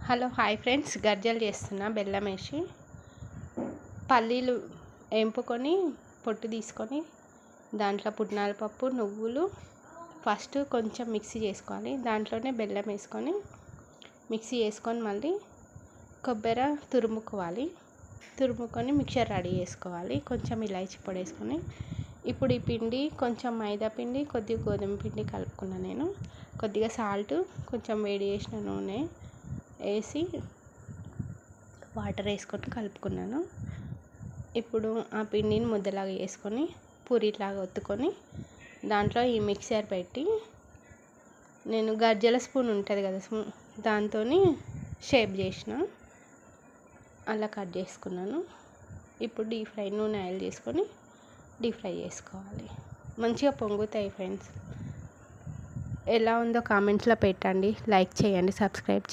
Hello hi friends, గర్జలు చేస్తున్నా బెల్లం వేసి. పల్లీలు వేంపుకొని పొట్టు తీసుకొని దాంట్లో పుట్నాల పప్పు, నువ్వులు ఫస్ట్ కొంచెం మిక్సీ చేసుకోవాలి. దాంట్లోనే బెల్లం వేసుకొని మిక్సీ చేసుకొని మళ్ళీ కొబ్బరి తురుముకొని మిక్చర్ రెడీ చేసుకోవాలి. కొంచెం ఇలాచి పొడి వేసుకొని ఇప్పుడు ఈ పిండి కొంచెం మైదా పిండి, కొద్దిగా గోధుమ పిండి కలుపుకున్నాను. నేను కొద్దిగా సాల్ట్, కొంచెం వేడి చేసిన నూనె వేసి వాటర్ వేసుకొని కలుపుకున్నాను. ఇప్పుడు ఆ పిండిని ముద్దలాగా వేసుకొని పూరీలాగా ఒత్తుకొని దాంట్లో ఈ మిక్సర్ పెట్టి నేను గర్జల స్పూన్ ఉంటుంది కదా, దాంతో షేప్ చేసిన అలా కట్ చేసుకున్నాను. ఇప్పుడు డీప్ ఫ్రై నూనె ఆయిల్ చేసుకొని డీప్ ఫ్రై చేసుకోవాలి. మంచిగా పొంగుతాయి ఫ్రెండ్స్. ఎలా ఉందో కామెంట్స్లో పెట్టండి, లైక్ చేయండి, సబ్స్క్రైబ్